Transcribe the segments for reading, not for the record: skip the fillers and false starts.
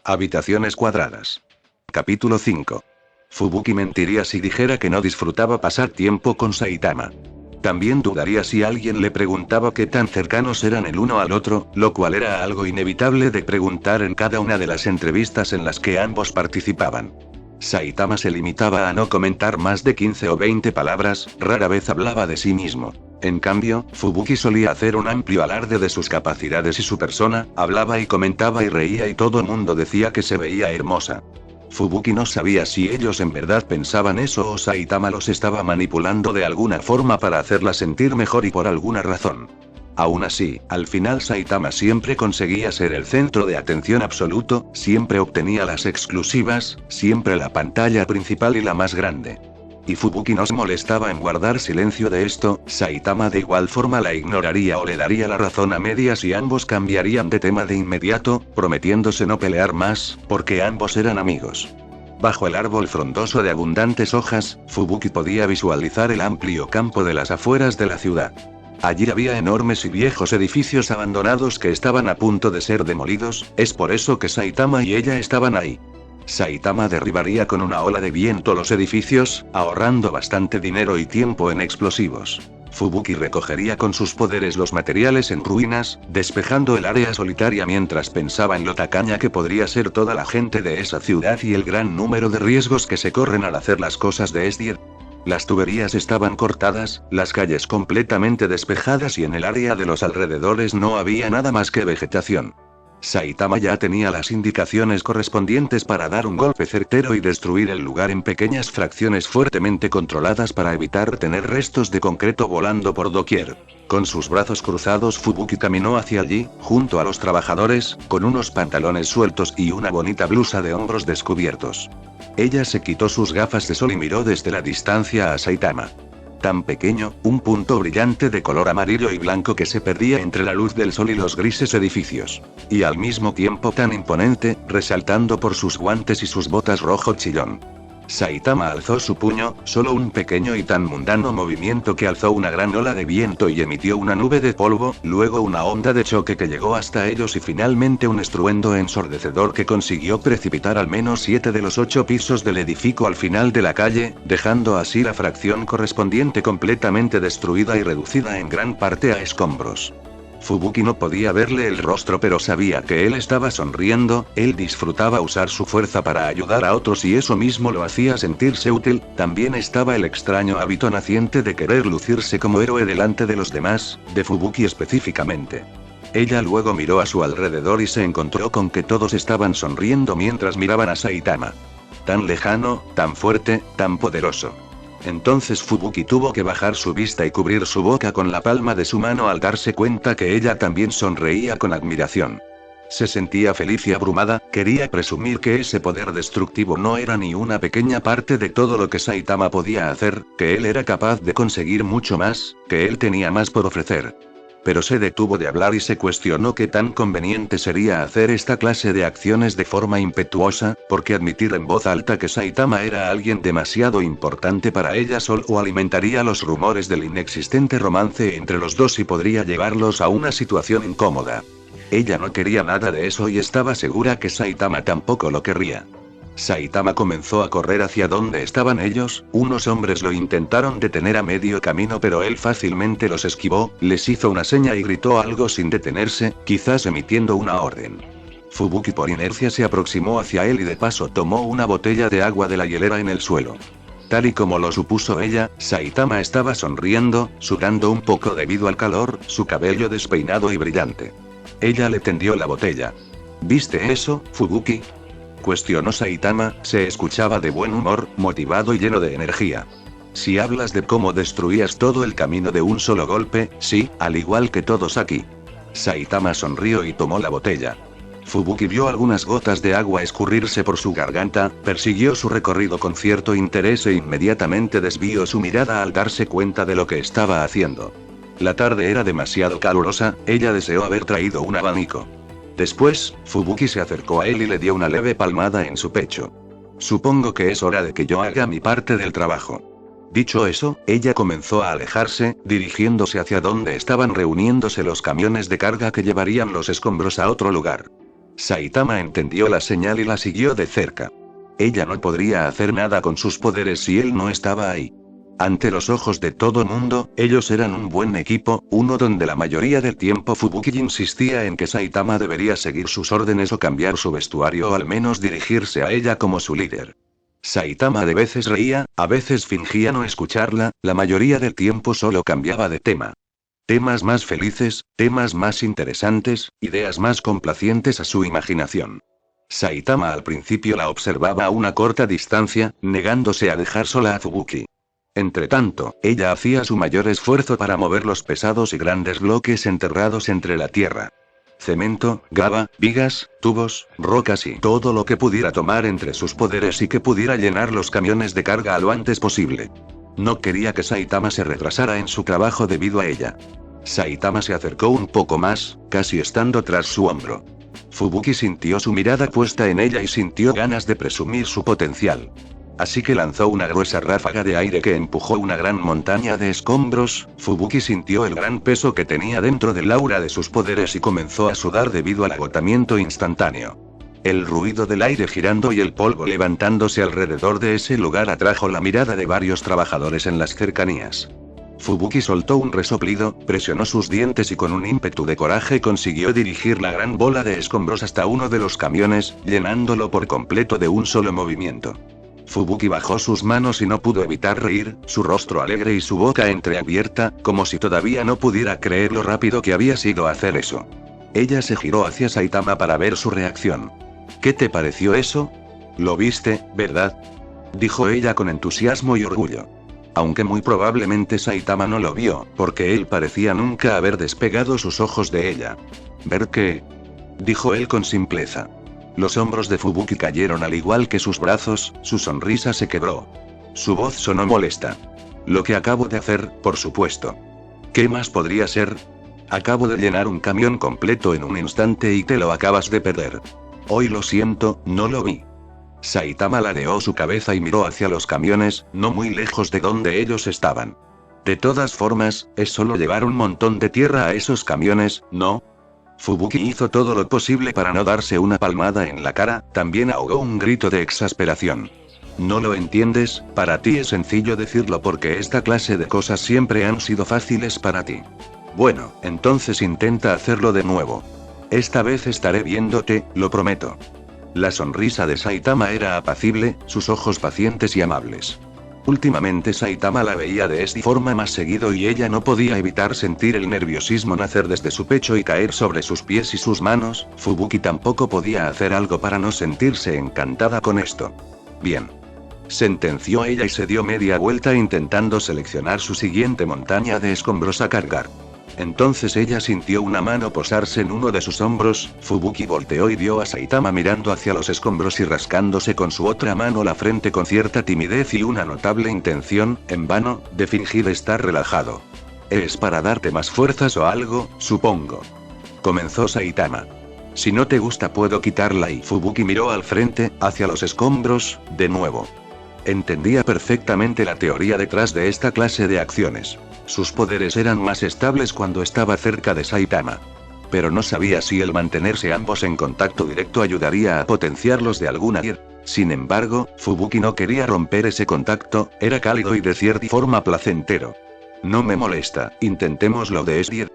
Habitaciones cuadradas. Capítulo 5. Fubuki mentiría si dijera que no disfrutaba pasar tiempo con Saitama. También dudaría si alguien le preguntaba qué tan cercanos eran el uno al otro, lo cual era algo inevitable de preguntar en cada una de las entrevistas en las que ambos participaban. Saitama se limitaba a no comentar más de 15 o 20 palabras, rara vez hablaba de sí mismo. En cambio, Fubuki solía hacer un amplio alarde de sus capacidades y su persona, hablaba y comentaba y reía y todo mundo decía que se veía hermosa. Fubuki no sabía si ellos en verdad pensaban eso o Saitama los estaba manipulando de alguna forma para hacerla sentir mejor y por alguna razón. Aún así, al final Saitama siempre conseguía ser el centro de atención absoluto, siempre obtenía las exclusivas, siempre la pantalla principal y la más grande. Y Fubuki no se molestaba en guardar silencio de esto, Saitama de igual forma la ignoraría o le daría la razón a medias y ambos cambiarían de tema de inmediato, prometiéndose no pelear más, porque ambos eran amigos. Bajo el árbol frondoso de abundantes hojas, Fubuki podía visualizar el amplio campo de las afueras de la ciudad. Allí había enormes y viejos edificios abandonados que estaban a punto de ser demolidos, es por eso que Saitama y ella estaban ahí. Saitama derribaría con una ola de viento los edificios, ahorrando bastante dinero y tiempo en explosivos. Fubuki recogería con sus poderes los materiales en ruinas, despejando el área solitaria mientras pensaba en lo tacaña que podría ser toda la gente de esa ciudad y el gran número de riesgos que se corren al hacer las cosas de este. Las tuberías estaban cortadas, las calles completamente despejadas y en el área de los alrededores no había nada más que vegetación. Saitama ya tenía las indicaciones correspondientes para dar un golpe certero y destruir el lugar en pequeñas fracciones fuertemente controladas para evitar tener restos de concreto volando por doquier. Con sus brazos cruzados Fubuki caminó hacia allí, junto a los trabajadores, con unos pantalones sueltos y una bonita blusa de hombros descubiertos. Ella se quitó sus gafas de sol y miró desde la distancia a Saitama. Tan pequeño, un punto brillante de color amarillo y blanco que se perdía entre la luz del sol y los grises edificios. Y al mismo tiempo tan imponente, resaltando por sus guantes y sus botas rojo chillón. Saitama alzó su puño, solo un pequeño y tan mundano movimiento que alzó una gran ola de viento y emitió una nube de polvo, luego una onda de choque que llegó hasta ellos y finalmente un estruendo ensordecedor que consiguió precipitar al menos 7 de los 8 pisos del edificio al final de la calle, dejando así la fracción correspondiente completamente destruida y reducida en gran parte a escombros. Fubuki no podía verle el rostro pero sabía que él estaba sonriendo, él disfrutaba usar su fuerza para ayudar a otros y eso mismo lo hacía sentirse útil, también estaba el extraño hábito naciente de querer lucirse como héroe delante de los demás, de Fubuki específicamente. Ella luego miró a su alrededor y se encontró con que todos estaban sonriendo mientras miraban a Saitama. Tan lejano, tan fuerte, tan poderoso. Entonces Fubuki tuvo que bajar su vista y cubrir su boca con la palma de su mano al darse cuenta que ella también sonreía con admiración. Se sentía feliz y abrumada, quería presumir que ese poder destructivo no era ni una pequeña parte de todo lo que Saitama podía hacer, que él era capaz de conseguir mucho más, que él tenía más por ofrecer. Pero se detuvo de hablar y se cuestionó qué tan conveniente sería hacer esta clase de acciones de forma impetuosa, porque admitir en voz alta que Saitama era alguien demasiado importante para ella solo alimentaría los rumores del inexistente romance entre los dos y podría llevarlos a una situación incómoda. Ella no quería nada de eso y estaba segura que Saitama tampoco lo querría. Saitama comenzó a correr hacia donde estaban ellos, unos hombres lo intentaron detener a medio camino pero él fácilmente los esquivó, les hizo una seña y gritó algo sin detenerse, quizás emitiendo una orden. Fubuki por inercia se aproximó hacia él y de paso tomó una botella de agua de la hielera en el suelo. Tal y como lo supuso ella, Saitama estaba sonriendo, sudando un poco debido al calor, su cabello despeinado y brillante. Ella le tendió la botella. ¿Viste eso, Fubuki?, cuestionó Saitama, se escuchaba de buen humor, motivado y lleno de energía. Si hablas de cómo destruías todo el camino de un solo golpe, sí, al igual que todos aquí. Saitama sonrió y tomó la botella. Fubuki vio algunas gotas de agua escurrirse por su garganta, persiguió su recorrido con cierto interés e inmediatamente desvió su mirada al darse cuenta de lo que estaba haciendo. La tarde era demasiado calurosa, ella deseó haber traído un abanico. Después, Fubuki se acercó a él y le dio una leve palmada en su pecho. Supongo que es hora de que yo haga mi parte del trabajo. Dicho eso, ella comenzó a alejarse, dirigiéndose hacia donde estaban reuniéndose los camiones de carga que llevarían los escombros a otro lugar. Saitama entendió la señal y la siguió de cerca. Ella no podría hacer nada con sus poderes si él no estaba ahí. Ante los ojos de todo mundo, ellos eran un buen equipo, uno donde la mayoría del tiempo Fubuki insistía en que Saitama debería seguir sus órdenes o cambiar su vestuario o al menos dirigirse a ella como su líder. Saitama de veces reía, a veces fingía no escucharla, la mayoría del tiempo solo cambiaba de tema. Temas más felices, temas más interesantes, ideas más complacientes a su imaginación. Saitama al principio la observaba a una corta distancia, negándose a dejar sola a Fubuki. Entretanto, ella hacía su mayor esfuerzo para mover los pesados y grandes bloques enterrados entre la tierra. Cemento, grava, vigas, tubos, rocas y todo lo que pudiera tomar entre sus poderes y que pudiera llenar los camiones de carga lo antes posible. No quería que Saitama se retrasara en su trabajo debido a ella. Saitama se acercó un poco más, casi estando tras su hombro. Fubuki sintió su mirada puesta en ella y sintió ganas de presumir su potencial. Así que lanzó una gruesa ráfaga de aire que empujó una gran montaña de escombros. Fubuki sintió el gran peso que tenía dentro del aura de sus poderes y comenzó a sudar debido al agotamiento instantáneo. El ruido del aire girando y el polvo levantándose alrededor de ese lugar atrajo la mirada de varios trabajadores en las cercanías. Fubuki soltó un resoplido, presionó sus dientes y con un ímpetu de coraje consiguió dirigir la gran bola de escombros hasta uno de los camiones, llenándolo por completo de un solo movimiento. Fubuki bajó sus manos y no pudo evitar reír, su rostro alegre y su boca entreabierta, como si todavía no pudiera creer lo rápido que había sido hacer eso. Ella se giró hacia Saitama para ver su reacción. ¿Qué te pareció eso? Lo viste, ¿verdad? Dijo ella con entusiasmo y orgullo. Aunque muy probablemente Saitama no lo vio, porque él parecía nunca haber despegado sus ojos de ella. ¿Ver qué? Dijo él con simpleza. Los hombros de Fubuki cayeron al igual que sus brazos, su sonrisa se quebró. Su voz sonó molesta. Lo que acabo de hacer, por supuesto. ¿Qué más podría ser? Acabo de llenar un camión completo en un instante y te lo acabas de perder. Hoy lo siento, no lo vi. Saitama ladeó su cabeza y miró hacia los camiones, no muy lejos de donde ellos estaban. De todas formas, es solo llevar un montón de tierra a esos camiones, ¿no? Fubuki hizo todo lo posible para no darse una palmada en la cara, también ahogó un grito de exasperación. No lo entiendes, para ti es sencillo decirlo porque esta clase de cosas siempre han sido fáciles para ti. Bueno, entonces intenta hacerlo de nuevo. Esta vez estaré viéndote, lo prometo. La sonrisa de Saitama era apacible, sus ojos pacientes y amables. Últimamente Saitama la veía de esta forma más seguido y ella no podía evitar sentir el nerviosismo nacer desde su pecho y caer sobre sus pies y sus manos. Fubuki tampoco podía hacer algo para no sentirse encantada con esto. Bien. Sentenció ella y se dio media vuelta intentando seleccionar su siguiente montaña de escombros a cargar. Entonces ella sintió una mano posarse en uno de sus hombros. Fubuki volteó y vio a Saitama mirando hacia los escombros y rascándose con su otra mano la frente con cierta timidez y una notable intención, en vano, de fingir estar relajado. ¿Es para darte más fuerzas o algo, supongo? Comenzó Saitama. Si no te gusta puedo quitarla y Fubuki miró al frente, hacia los escombros, de nuevo. Entendía perfectamente la teoría detrás de esta clase de acciones. Sus poderes eran más estables cuando estaba cerca de Saitama. Pero no sabía si el mantenerse ambos en contacto directo ayudaría a potenciarlos de alguna manera. Sin embargo, Fubuki no quería romper ese contacto, era cálido y de cierta forma placentero. No me molesta, intentémoslo de esta.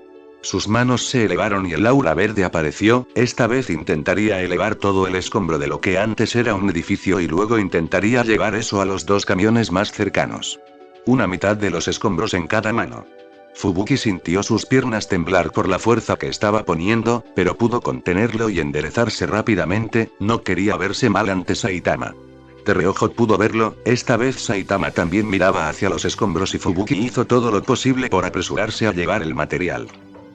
Sus manos se elevaron y el aura verde apareció. Esta vez intentaría elevar todo el escombro de lo que antes era un edificio y luego intentaría llevar eso a los dos camiones más cercanos. Una mitad de los escombros en cada mano. Fubuki sintió sus piernas temblar por la fuerza que estaba poniendo, pero pudo contenerlo y enderezarse rápidamente, no quería verse mal ante Saitama. De reojo pudo verlo, esta vez Saitama también miraba hacia los escombros y Fubuki hizo todo lo posible por apresurarse a llevar el material.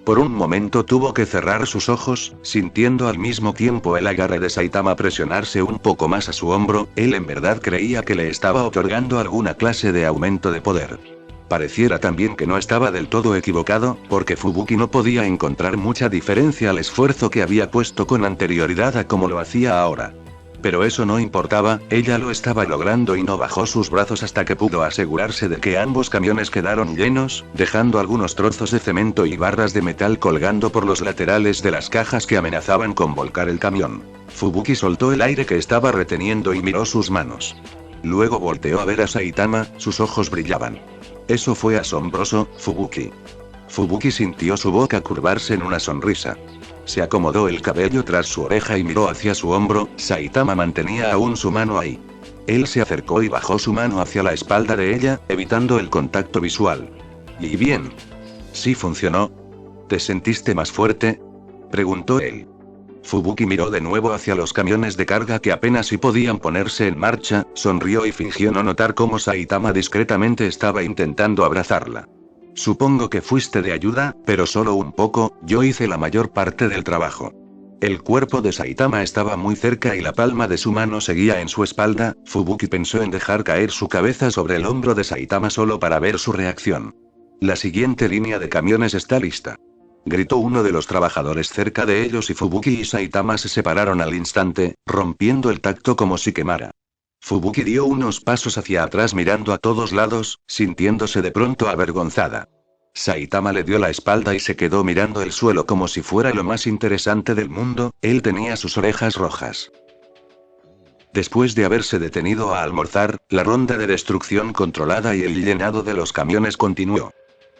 Por un momento tuvo que cerrar sus ojos, sintiendo al mismo tiempo el agarre de Saitama presionarse un poco más a su hombro. Él en verdad creía que le estaba otorgando alguna clase de aumento de poder. Pareciera también que no estaba del todo equivocado, porque Fubuki no podía encontrar mucha diferencia al esfuerzo que había puesto con anterioridad a como lo hacía ahora. Pero eso no importaba, ella lo estaba logrando y no bajó sus brazos hasta que pudo asegurarse de que ambos camiones quedaron llenos, dejando algunos trozos de cemento y barras de metal colgando por los laterales de las cajas que amenazaban con volcar el camión. Fubuki soltó el aire que estaba reteniendo y miró sus manos. Luego volteó a ver a Saitama, sus ojos brillaban. Eso fue asombroso, Fubuki. Fubuki sintió su boca curvarse en una sonrisa. Se acomodó el cabello tras su oreja y miró hacia su hombro. Saitama mantenía aún su mano ahí. Él se acercó y bajó su mano hacia la espalda de ella, evitando el contacto visual. ¿Y bien? ¿Sí funcionó? ¿Te sentiste más fuerte?, preguntó él. Fubuki miró de nuevo hacia los camiones de carga que apenas si podían ponerse en marcha, sonrió y fingió no notar cómo Saitama discretamente estaba intentando abrazarla. Supongo que fuiste de ayuda, pero solo un poco, yo hice la mayor parte del trabajo. El cuerpo de Saitama estaba muy cerca y la palma de su mano seguía en su espalda. Fubuki pensó en dejar caer su cabeza sobre el hombro de Saitama solo para ver su reacción. La siguiente línea de camiones está lista, gritó uno de los trabajadores cerca de ellos y Fubuki y Saitama se separaron al instante, rompiendo el tacto como si quemara. Fubuki dio unos pasos hacia atrás mirando a todos lados, sintiéndose de pronto avergonzada. Saitama le dio la espalda y se quedó mirando el suelo como si fuera lo más interesante del mundo. Él tenía sus orejas rojas. Después de haberse detenido a almorzar, la ronda de destrucción controlada y el llenado de los camiones continuó.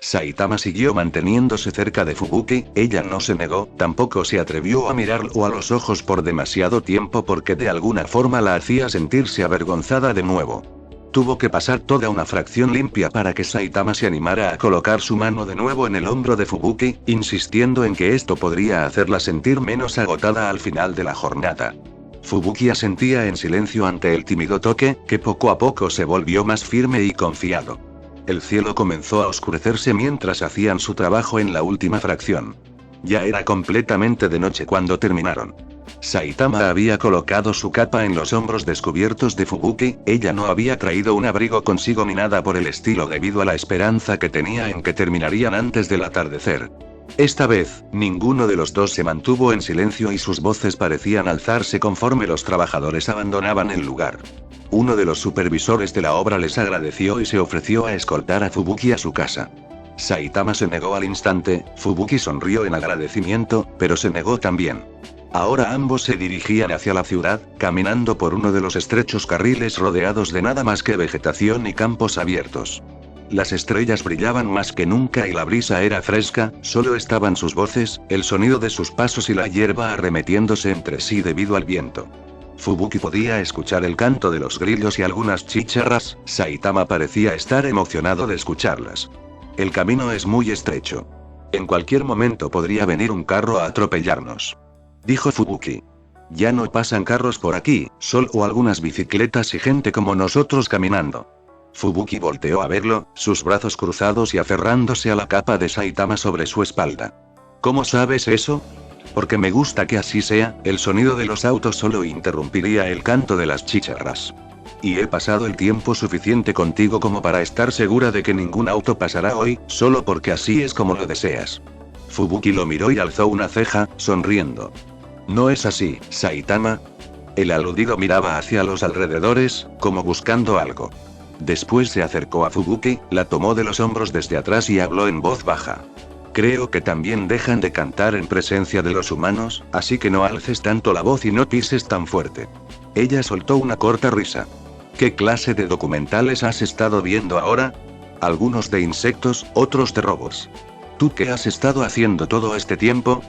Saitama siguió manteniéndose cerca de Fubuki, ella no se negó, tampoco se atrevió a mirarlo a los ojos por demasiado tiempo porque de alguna forma la hacía sentirse avergonzada de nuevo. Tuvo que pasar toda una fracción limpia para que Saitama se animara a colocar su mano de nuevo en el hombro de Fubuki, insistiendo en que esto podría hacerla sentir menos agotada al final de la jornada. Fubuki asentía en silencio ante el tímido toque, que poco a poco se volvió más firme y confiado. El cielo comenzó a oscurecerse mientras hacían su trabajo en la última fracción. Ya era completamente de noche cuando terminaron. Saitama había colocado su capa en los hombros descubiertos de Fubuki, ella no había traído un abrigo consigo ni nada por el estilo debido a la esperanza que tenía en que terminarían antes del atardecer. Esta vez, ninguno de los dos se mantuvo en silencio y sus voces parecían alzarse conforme los trabajadores abandonaban el lugar. Uno de los supervisores de la obra les agradeció y se ofreció a escoltar a Fubuki a su casa. Saitama se negó al instante. Fubuki sonrió en agradecimiento, pero se negó también. Ahora ambos se dirigían hacia la ciudad, caminando por uno de los estrechos carriles rodeados de nada más que vegetación y campos abiertos. Las estrellas brillaban más que nunca y la brisa era fresca, solo estaban sus voces, el sonido de sus pasos y la hierba arremetiéndose entre sí debido al viento. Fubuki podía escuchar el canto de los grillos y algunas chicharras. Saitama parecía estar emocionado de escucharlas. El camino es muy estrecho. En cualquier momento podría venir un carro a atropellarnos, dijo Fubuki. Ya no pasan carros por aquí, solo algunas bicicletas y gente como nosotros caminando. Fubuki volteó a verlo, sus brazos cruzados y aferrándose a la capa de Saitama sobre su espalda. ¿Cómo sabes eso? Porque me gusta que así sea, el sonido de los autos solo interrumpiría el canto de las chicharras. Y he pasado el tiempo suficiente contigo como para estar segura de que ningún auto pasará hoy, solo porque así es como lo deseas. Fubuki lo miró y alzó una ceja, sonriendo. No es así, Saitama. El aludido miraba hacia los alrededores, como buscando algo. Después se acercó a Fubuki, la tomó de los hombros desde atrás y habló en voz baja. Creo que también dejan de cantar en presencia de los humanos, así que no alces tanto la voz y no pises tan fuerte. Ella soltó una corta risa. ¿Qué clase de documentales has estado viendo ahora? Algunos de insectos, otros de robots. ¿Tú qué has estado haciendo todo este tiempo?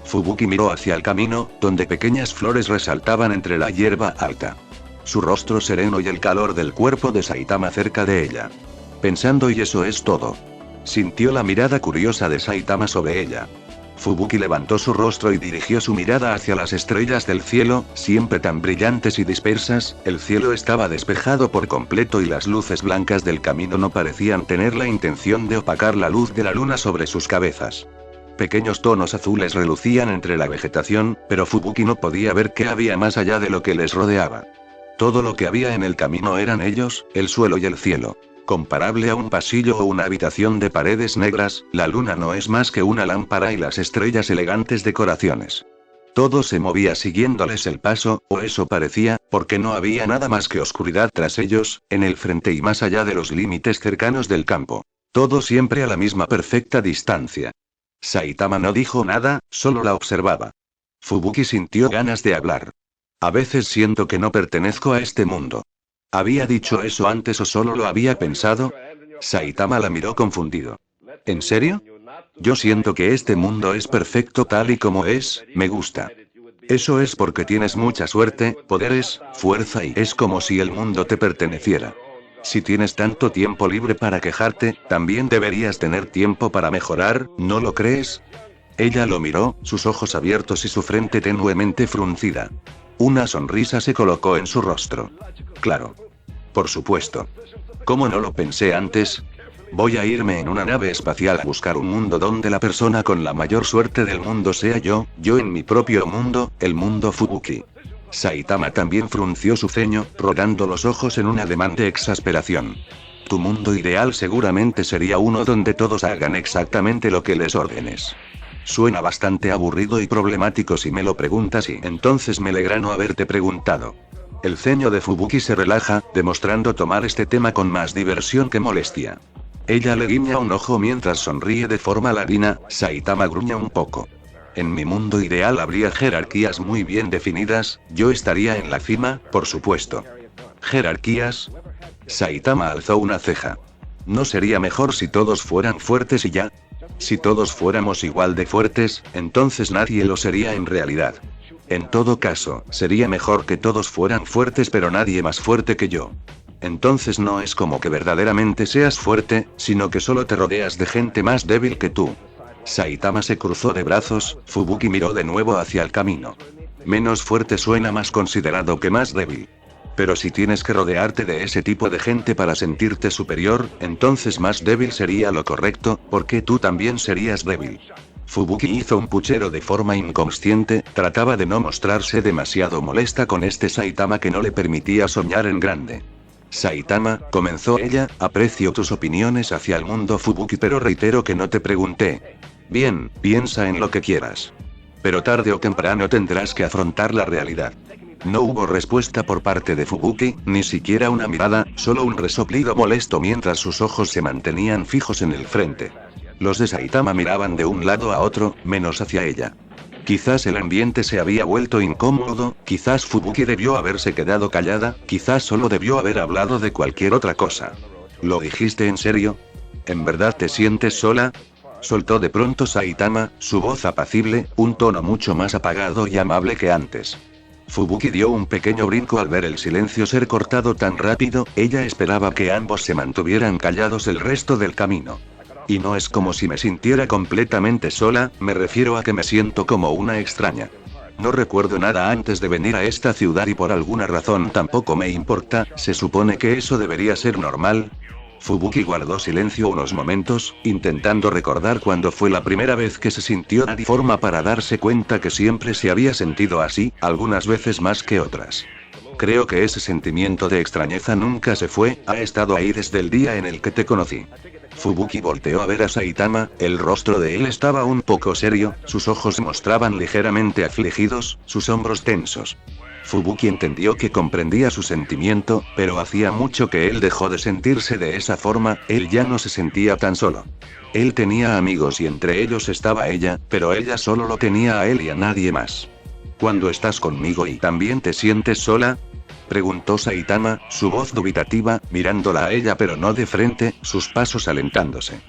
Fubuki miró hacia el camino, donde pequeñas flores resaltaban entre la hierba alta. Su rostro sereno y el calor del cuerpo de Saitama cerca de ella. Pensando y eso es todo. Sintió la mirada curiosa de Saitama sobre ella. Fubuki levantó su rostro y dirigió su mirada hacia las estrellas del cielo, siempre tan brillantes y dispersas. El cielo estaba despejado por completo y las luces blancas del camino no parecían tener la intención de opacar la luz de la luna sobre sus cabezas. Pequeños tonos azules relucían entre la vegetación, pero Fubuki no podía ver qué había más allá de lo que les rodeaba. Todo lo que había en el camino eran ellos, el suelo y el cielo. Comparable a un pasillo o una habitación de paredes negras, la luna no es más que una lámpara y las estrellas elegantes decoraciones. Todo se movía siguiéndoles el paso, o eso parecía, porque no había nada más que oscuridad tras ellos, en el frente y más allá de los límites cercanos del campo. Todo siempre a la misma perfecta distancia. Saitama no dijo nada, solo la observaba. Fubuki sintió ganas de hablar. A veces siento que no pertenezco a este mundo. ¿Había dicho eso antes o solo lo había pensado? Saitama la miró confundido. ¿En serio? Yo siento que este mundo es perfecto tal y como es, me gusta. Eso es porque tienes mucha suerte, poderes, fuerza y es como si el mundo te perteneciera. Si tienes tanto tiempo libre para quejarte, también deberías tener tiempo para mejorar, ¿no lo crees? Ella lo miró, sus ojos abiertos y su frente tenuemente fruncida. Una sonrisa se colocó en su rostro. Claro. Por supuesto. ¿Cómo no lo pensé antes? Voy a irme en una nave espacial a buscar un mundo donde la persona con la mayor suerte del mundo sea yo en mi propio mundo, el mundo Fubuki. Saitama también frunció su ceño, rodando los ojos en un ademán de exasperación. Tu mundo ideal seguramente sería uno donde todos hagan exactamente lo que les ordenes. Suena bastante aburrido y problemático si me lo preguntas y entonces me alegra no haberte preguntado. El ceño de Fubuki se relaja, demostrando tomar este tema con más diversión que molestia. Ella le guiña un ojo mientras sonríe de forma ladina, Saitama gruña un poco. En mi mundo ideal habría jerarquías muy bien definidas, yo estaría en la cima, por supuesto. ¿Jerarquías? Saitama alzó una ceja. ¿No sería mejor si todos fueran fuertes y ya? Si todos fuéramos igual de fuertes, entonces nadie lo sería en realidad. En todo caso, sería mejor que todos fueran fuertes pero nadie más fuerte que yo. Entonces no es como que verdaderamente seas fuerte, sino que solo te rodeas de gente más débil que tú. Saitama se cruzó de brazos, Fubuki miró de nuevo hacia el camino. Menos fuerte suena más considerado que más débil. Pero si tienes que rodearte de ese tipo de gente para sentirte superior, entonces más débil sería lo correcto, porque tú también serías débil. Fubuki hizo un puchero de forma inconsciente, trataba de no mostrarse demasiado molesta con este Saitama que no le permitía soñar en grande. Saitama, comenzó ella, aprecio tus opiniones hacia el mundo Fubuki pero reitero que no te pregunté. Bien, piensa en lo que quieras. Pero tarde o temprano tendrás que afrontar la realidad. No hubo respuesta por parte de Fubuki, ni siquiera una mirada, solo un resoplido molesto mientras sus ojos se mantenían fijos en el frente. Los de Saitama miraban de un lado a otro, menos hacia ella. Quizás el ambiente se había vuelto incómodo, quizás Fubuki debió haberse quedado callada, quizás solo debió haber hablado de cualquier otra cosa. ¿Lo dijiste en serio? ¿En verdad te sientes sola? Soltó de pronto Saitama, su voz apacible, un tono mucho más apagado y amable que antes. Fubuki dio un pequeño brinco al ver el silencio ser cortado tan rápido, ella esperaba que ambos se mantuvieran callados el resto del camino. Y no es como si me sintiera completamente sola, me refiero a que me siento como una extraña. No recuerdo nada antes de venir a esta ciudad y por alguna razón tampoco me importa, ¿se supone que eso debería ser normal? Fubuki guardó silencio unos momentos, intentando recordar cuándo fue la primera vez que se sintió de forma para darse cuenta que siempre se había sentido así, algunas veces más que otras. Creo que ese sentimiento de extrañeza nunca se fue, ha estado ahí desde el día en el que te conocí. Fubuki volteó a ver a Saitama, el rostro de él estaba un poco serio, sus ojos se mostraban ligeramente afligidos, sus hombros tensos. Fubuki entendió que comprendía su sentimiento, pero hacía mucho que él dejó de sentirse de esa forma, él ya no se sentía tan solo. Él tenía amigos y entre ellos estaba ella, pero ella solo lo tenía a él y a nadie más. ¿Cuándo estás conmigo y también te sientes sola?, preguntó Saitama, su voz dubitativa, mirándola a ella pero no de frente, sus pasos alentándose.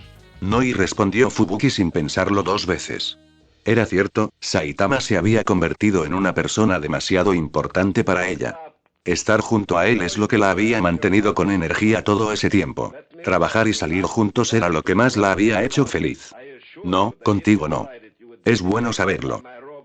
No, y respondió Fubuki sin pensarlo dos veces. Era cierto, Saitama se había convertido en una persona demasiado importante para ella. Estar junto a él es lo que la había mantenido con energía todo ese tiempo. Trabajar y salir juntos era lo que más la había hecho feliz. No, contigo no. Es bueno saberlo.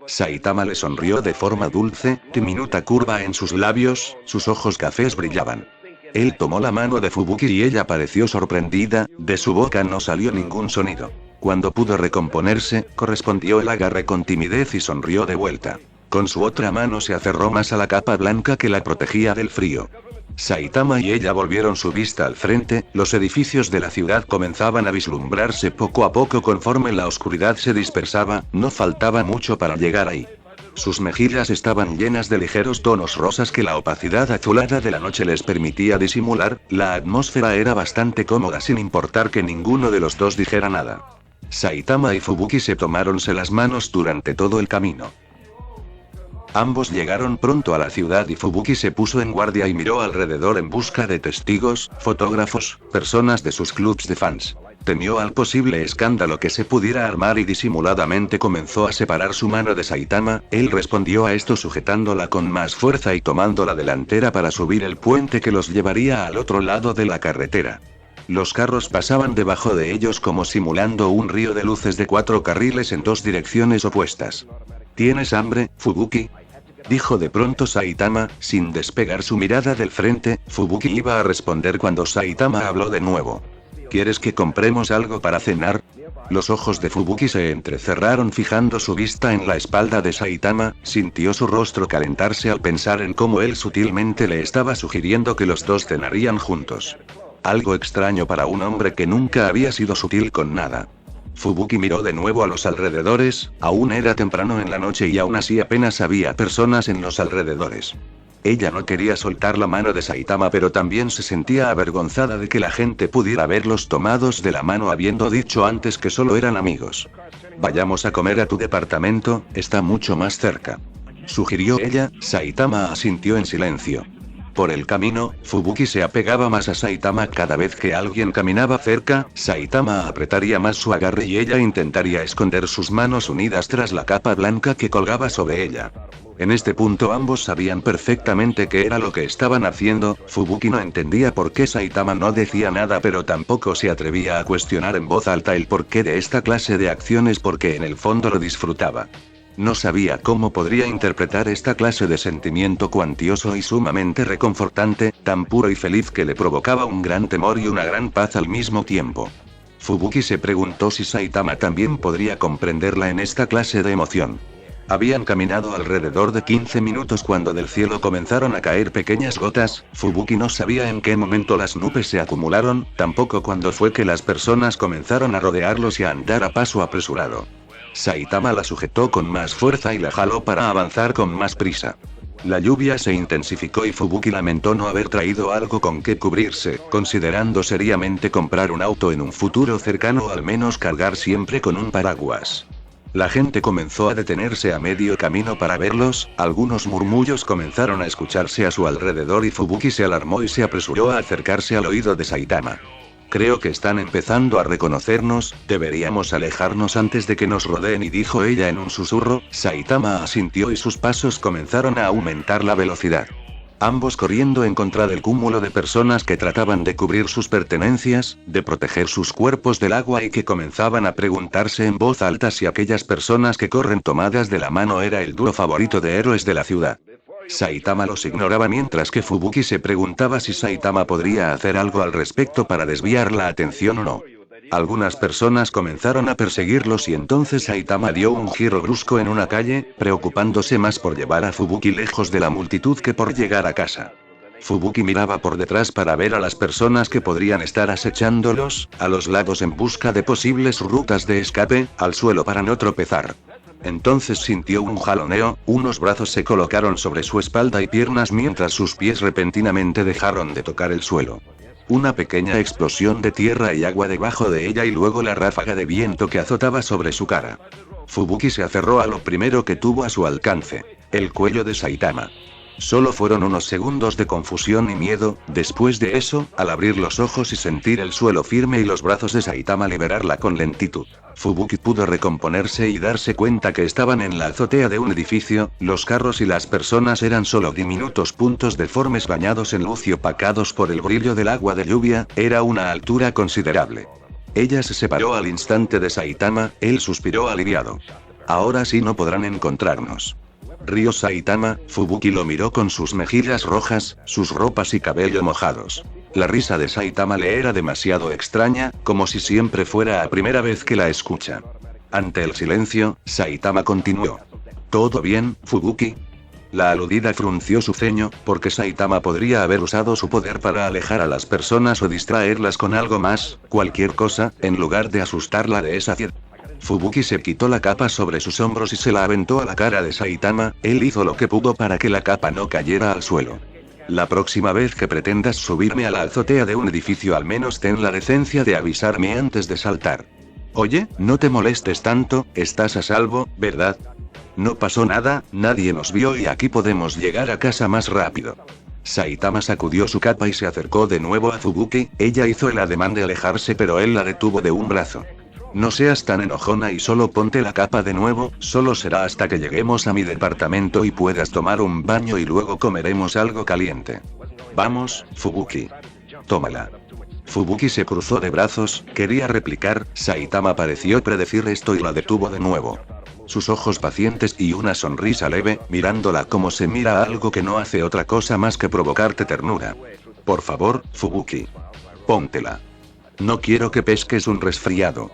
Saitama le sonrió de forma dulce, diminuta curva en sus labios, sus ojos cafés brillaban. Él tomó la mano de Fubuki y ella pareció sorprendida, de su boca no salió ningún sonido. Cuando pudo recomponerse, correspondió el agarre con timidez y sonrió de vuelta. Con su otra mano se aferró más a la capa blanca que la protegía del frío. Saitama y ella volvieron su vista al frente, los edificios de la ciudad comenzaban a vislumbrarse poco a poco conforme la oscuridad se dispersaba, no faltaba mucho para llegar ahí. Sus mejillas estaban llenas de ligeros tonos rosas que la opacidad azulada de la noche les permitía disimular. La atmósfera era bastante cómoda sin importar que ninguno de los dos dijera nada. Saitama y Fubuki se tomáronse las manos durante todo el camino. Ambos llegaron pronto a la ciudad y Fubuki se puso en guardia y miró alrededor en busca de testigos, fotógrafos, personas de sus clubs de fans. Temió al posible escándalo que se pudiera armar y disimuladamente comenzó a separar su mano de Saitama. Él respondió a esto sujetándola con más fuerza y tomando la delantera para subir el puente que los llevaría al otro lado de la carretera. Los carros pasaban debajo de ellos como simulando un río de luces de 4 carriles en 2 direcciones opuestas. ¿Tienes hambre, Fubuki?, dijo de pronto Saitama, sin despegar su mirada del frente. Fubuki iba a responder cuando Saitama habló de nuevo. ¿Quieres que compremos algo para cenar? Los ojos de Fubuki se entrecerraron fijando su vista en la espalda de Saitama. Sintió su rostro calentarse al pensar en cómo él sutilmente le estaba sugiriendo que los dos cenarían juntos. Algo extraño para un hombre que nunca había sido sutil con nada. Fubuki miró de nuevo a los alrededores. Aún era temprano en la noche y aún así apenas había personas en los alrededores. Ella no quería soltar la mano de Saitama, pero también se sentía avergonzada de que la gente pudiera verlos tomados de la mano habiendo dicho antes que solo eran amigos. Vayamos a comer a tu departamento, está mucho más cerca, sugirió ella. Saitama asintió en silencio. Por el camino, Fubuki se apegaba más a Saitama cada vez que alguien caminaba cerca. Saitama apretaría más su agarre y ella intentaría esconder sus manos unidas tras la capa blanca que colgaba sobre ella. En este punto ambos sabían perfectamente qué era lo que estaban haciendo. Fubuki no entendía por qué Saitama no decía nada, pero tampoco se atrevía a cuestionar en voz alta el porqué de esta clase de acciones porque en el fondo lo disfrutaba. No sabía cómo podría interpretar esta clase de sentimiento cuantioso y sumamente reconfortante, tan puro y feliz que le provocaba un gran temor y una gran paz al mismo tiempo. Fubuki se preguntó si Saitama también podría comprenderla en esta clase de emoción. Habían caminado alrededor de 15 minutos cuando del cielo comenzaron a caer pequeñas gotas. Fubuki no sabía en qué momento las nubes se acumularon, tampoco cuándo fue que las personas comenzaron a rodearlos y a andar a paso apresurado. Saitama la sujetó con más fuerza y la jaló para avanzar con más prisa. La lluvia se intensificó y Fubuki lamentó no haber traído algo con que cubrirse, considerando seriamente comprar un auto en un futuro cercano o al menos cargar siempre con un paraguas. La gente comenzó a detenerse a medio camino para verlos. Algunos murmullos comenzaron a escucharse a su alrededor y Fubuki se alarmó y se apresuró a acercarse al oído de Saitama. Creo que están empezando a reconocernos, deberíamos alejarnos antes de que nos rodeen, y dijo ella en un susurro. Saitama asintió y sus pasos comenzaron a aumentar la velocidad. Ambos corriendo en contra del cúmulo de personas que trataban de cubrir sus pertenencias, de proteger sus cuerpos del agua y que comenzaban a preguntarse en voz alta si aquellas personas que corren tomadas de la mano era el dúo favorito de héroes de la ciudad. Saitama los ignoraba mientras que Fubuki se preguntaba si Saitama podría hacer algo al respecto para desviar la atención o no. Algunas personas comenzaron a perseguirlos y entonces Saitama dio un giro brusco en una calle, preocupándose más por llevar a Fubuki lejos de la multitud que por llegar a casa. Fubuki miraba por detrás para ver a las personas que podrían estar acechándolos, a los lados en busca de posibles rutas de escape, al suelo para no tropezar. Entonces sintió un jaloneo, unos brazos se colocaron sobre su espalda y piernas mientras sus pies repentinamente dejaron de tocar el suelo. Una pequeña explosión de tierra y agua debajo de ella y luego la ráfaga de viento que azotaba sobre su cara. Fubuki se aferró a lo primero que tuvo a su alcance: el cuello de Saitama. Solo fueron unos segundos de confusión y miedo. Después de eso, al abrir los ojos y sentir el suelo firme y los brazos de Saitama liberarla con lentitud, Fubuki pudo recomponerse y darse cuenta que estaban en la azotea de un edificio. Los carros y las personas eran solo diminutos puntos deformes bañados en luz y opacados por el brillo del agua de lluvia. Era una altura considerable. Ella se separó al instante de Saitama. Él suspiró aliviado. Ahora sí no podrán encontrarnos. Rió Saitama. Fubuki lo miró con sus mejillas rojas, sus ropas y cabello mojados. La risa de Saitama le era demasiado extraña, como si siempre fuera la primera vez que la escucha. Ante el silencio, Saitama continuó. ¿Todo bien, Fubuki? La aludida frunció su ceño, porque Saitama podría haber usado su poder para alejar a las personas o distraerlas con algo más, cualquier cosa, en lugar de asustarla de esa Fubuki se quitó la capa sobre sus hombros y se la aventó a la cara de Saitama. Él hizo lo que pudo para que la capa no cayera al suelo. La próxima vez que pretendas subirme a la azotea de un edificio, al menos ten la decencia de avisarme antes de saltar. Oye, no te molestes tanto, estás a salvo, ¿verdad? No pasó nada, nadie nos vio y aquí podemos llegar a casa más rápido. Saitama sacudió su capa y se acercó de nuevo a Fubuki. Ella hizo el ademán de alejarse, pero él la detuvo de un brazo. No seas tan enojona y solo ponte la capa de nuevo, solo será hasta que lleguemos a mi departamento y puedas tomar un baño y luego comeremos algo caliente. Vamos, Fubuki. Tómala. Fubuki se cruzó de brazos, quería replicar, Saitama pareció predecir esto y la detuvo de nuevo. Sus ojos pacientes y una sonrisa leve, mirándola como se mira a algo que no hace otra cosa más que provocarte ternura. Por favor, Fubuki. Póntela. No quiero que pesques un resfriado.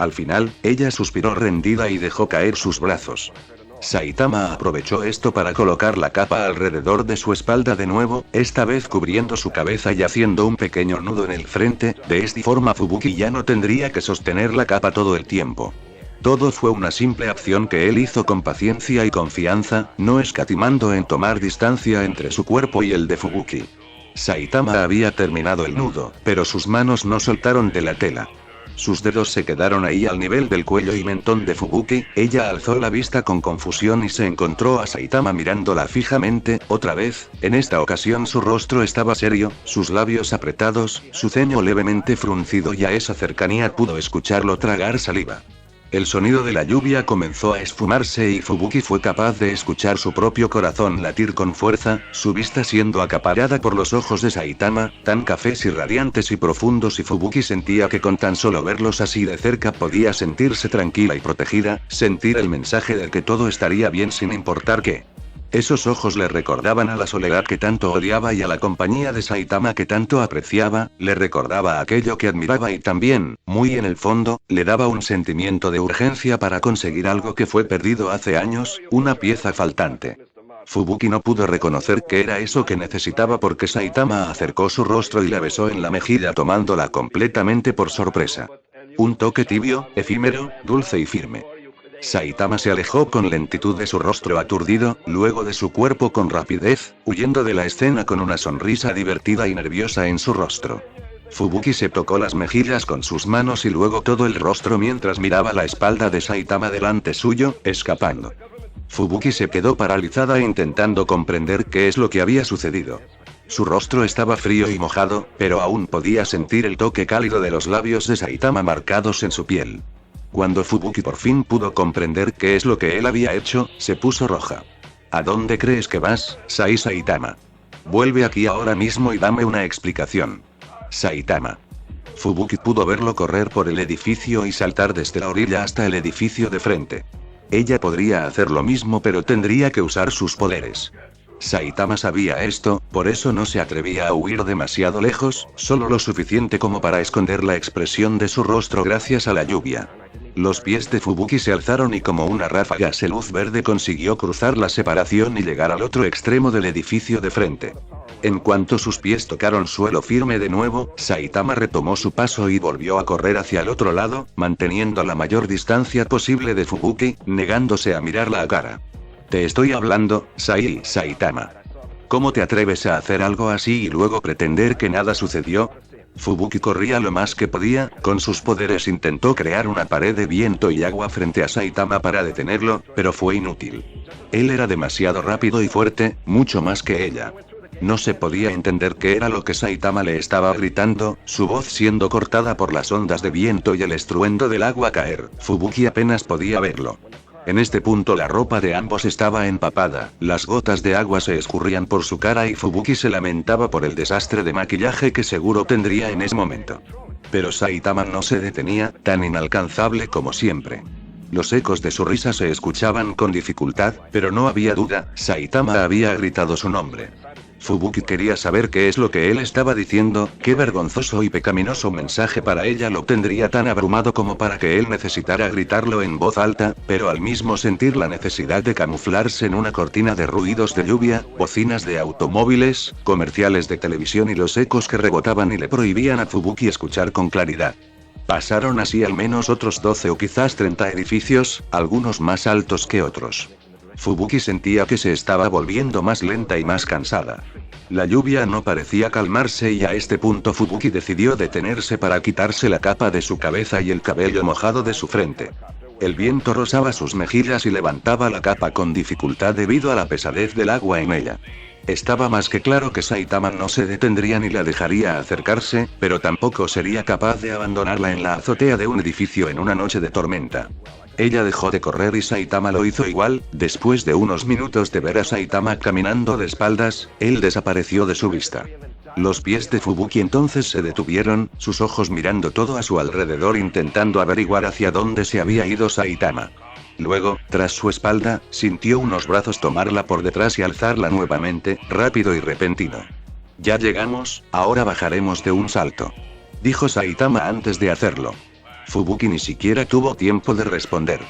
Al final, ella suspiró rendida y dejó caer sus brazos. Saitama aprovechó esto para colocar la capa alrededor de su espalda de nuevo, esta vez cubriendo su cabeza y haciendo un pequeño nudo en el frente. De esta forma Fubuki ya no tendría que sostener la capa todo el tiempo. Todo fue una simple acción que él hizo con paciencia y confianza, no escatimando en tomar distancia entre su cuerpo y el de Fubuki. Saitama había terminado el nudo, pero sus manos no soltaron de la tela. Sus dedos se quedaron ahí al nivel del cuello y mentón de Fubuki. Ella alzó la vista con confusión y se encontró a Saitama mirándola fijamente, otra vez. En esta ocasión su rostro estaba serio, sus labios apretados, su ceño levemente fruncido y a esa cercanía pudo escucharlo tragar saliva. El sonido de la lluvia comenzó a esfumarse y Fubuki fue capaz de escuchar su propio corazón latir con fuerza, su vista siendo acaparada por los ojos de Saitama, tan cafés y radiantes y profundos, y Fubuki sentía que con tan solo verlos así de cerca podía sentirse tranquila y protegida, sentir el mensaje de que todo estaría bien sin importar qué. Esos ojos le recordaban a la soledad que tanto odiaba y a la compañía de Saitama que tanto apreciaba, le recordaba aquello que admiraba y también, muy en el fondo, le daba un sentimiento de urgencia para conseguir algo que fue perdido hace años, una pieza faltante. Fubuki no pudo reconocer qué era eso que necesitaba porque Saitama acercó su rostro y la besó en la mejilla tomándola completamente por sorpresa. Un toque tibio, efímero, dulce y firme. Saitama se alejó con lentitud de su rostro aturdido, luego de su cuerpo con rapidez, huyendo de la escena con una sonrisa divertida y nerviosa en su rostro. Fubuki se tocó las mejillas con sus manos y luego todo el rostro mientras miraba la espalda de Saitama delante suyo, escapando. Fubuki se quedó paralizada intentando comprender qué es lo que había sucedido. Su rostro estaba frío y mojado, pero aún podía sentir el toque cálido de los labios de Saitama marcados en su piel. Cuando Fubuki por fin pudo comprender qué es lo que él había hecho, se puso roja. ¿A dónde crees que vas, Saitama? Vuelve aquí ahora mismo y dame una explicación. Saitama. Fubuki pudo verlo correr por el edificio y saltar desde la orilla hasta el edificio de frente. Ella podría hacer lo mismo, pero tendría que usar sus poderes. Saitama sabía esto, por eso no se atrevía a huir demasiado lejos, solo lo suficiente como para esconder la expresión de su rostro gracias a la lluvia. Los pies de Fubuki se alzaron y como una ráfaga de luz verde consiguió cruzar la separación y llegar al otro extremo del edificio de frente. En cuanto sus pies tocaron suelo firme de nuevo, Saitama retomó su paso y volvió a correr hacia el otro lado, manteniendo la mayor distancia posible de Fubuki, negándose a mirarla a cara. Te estoy hablando, Saitama. ¿Cómo te atreves a hacer algo así y luego pretender que nada sucedió? Fubuki corría lo más que podía, con sus poderes intentó crear una pared de viento y agua frente a Saitama para detenerlo, pero fue inútil. Él era demasiado rápido y fuerte, mucho más que ella. No se podía entender qué era lo que Saitama le estaba gritando, su voz siendo cortada por las ondas de viento y el estruendo del agua caer. Fubuki apenas podía verlo. En este punto la ropa de ambos estaba empapada, las gotas de agua se escurrían por su cara y Fubuki se lamentaba por el desastre de maquillaje que seguro tendría en ese momento. Pero Saitama no se detenía, tan inalcanzable como siempre. Los ecos de su risa se escuchaban con dificultad, pero no había duda, Saitama había gritado su nombre. Fubuki quería saber qué es lo que él estaba diciendo, qué vergonzoso y pecaminoso mensaje para ella lo tendría tan abrumado como para que él necesitara gritarlo en voz alta, pero al mismo sentir la necesidad de camuflarse en una cortina de ruidos de lluvia, bocinas de automóviles, comerciales de televisión y los ecos que rebotaban y le prohibían a Fubuki escuchar con claridad. Pasaron así al menos otros 12 o quizás 30 edificios, algunos más altos que otros. Fubuki sentía que se estaba volviendo más lenta y más cansada. La lluvia no parecía calmarse y a este punto Fubuki decidió detenerse para quitarse la capa de su cabeza y el cabello mojado de su frente. El viento rozaba sus mejillas y levantaba la capa con dificultad debido a la pesadez del agua en ella. Estaba más que claro que Saitama no se detendría ni la dejaría acercarse, pero tampoco sería capaz de abandonarla en la azotea de un edificio en una noche de tormenta. Ella dejó de correr y Saitama lo hizo igual. Después de unos minutos de ver a Saitama caminando de espaldas, él desapareció de su vista. Los pies de Fubuki entonces se detuvieron, sus ojos mirando todo a su alrededor intentando averiguar hacia dónde se había ido Saitama. Luego, tras su espalda, sintió unos brazos tomarla por detrás y alzarla nuevamente, rápido y repentino. Ya llegamos, ahora bajaremos de un salto, dijo Saitama antes de hacerlo. Fubuki ni siquiera tuvo tiempo de responder.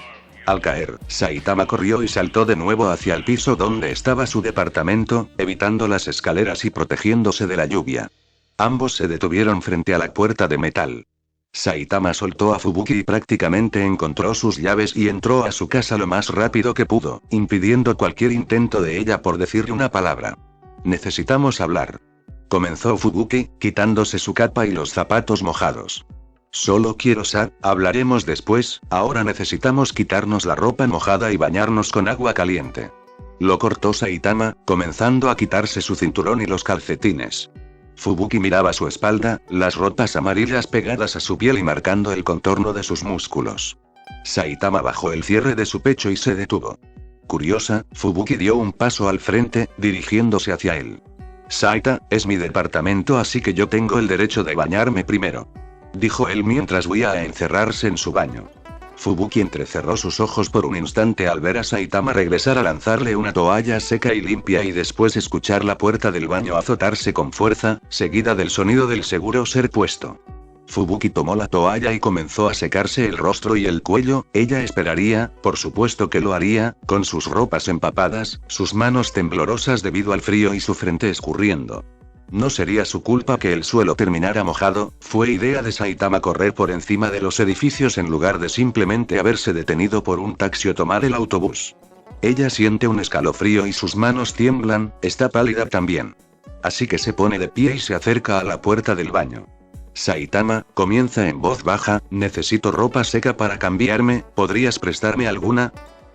Al caer, Saitama corrió y saltó de nuevo hacia el piso donde estaba su departamento, evitando las escaleras y protegiéndose de la lluvia. Ambos se detuvieron frente a la puerta de metal. Saitama soltó a Fubuki y prácticamente encontró sus llaves y entró a su casa lo más rápido que pudo, impidiendo cualquier intento de ella por decirle una palabra. Necesitamos hablar, comenzó Fubuki, quitándose su capa y los zapatos mojados. Solo quiero hablaremos después, ahora necesitamos quitarnos la ropa mojada y bañarnos con agua caliente. Lo cortó Saitama, comenzando a quitarse su cinturón y los calcetines. Fubuki miraba su espalda, las ropas amarillas pegadas a su piel y marcando el contorno de sus músculos. Saitama bajó el cierre de su pecho y se detuvo. Curiosa, Fubuki dio un paso al frente, dirigiéndose hacia él. Saita, es mi departamento así que yo tengo el derecho de bañarme primero, dijo él mientras huía a encerrarse en su baño. Fubuki entrecerró sus ojos por un instante al ver a Saitama regresar a lanzarle una toalla seca y limpia y después escuchar la puerta del baño azotarse con fuerza, seguida del sonido del seguro ser puesto. Fubuki tomó la toalla y comenzó a secarse el rostro y el cuello. Ella esperaría, por supuesto que lo haría, con sus ropas empapadas, sus manos temblorosas debido al frío y su frente escurriendo. No sería su culpa que el suelo terminara mojado, fue idea de Saitama correr por encima de los edificios en lugar de simplemente haberse detenido por un taxi o tomar el autobús. Ella siente un escalofrío y sus manos tiemblan, está pálida también. Así que se pone de pie y se acerca a la puerta del baño. Saitama, comienza en voz baja, necesito ropa seca para cambiarme, ¿podrías prestarme alguna?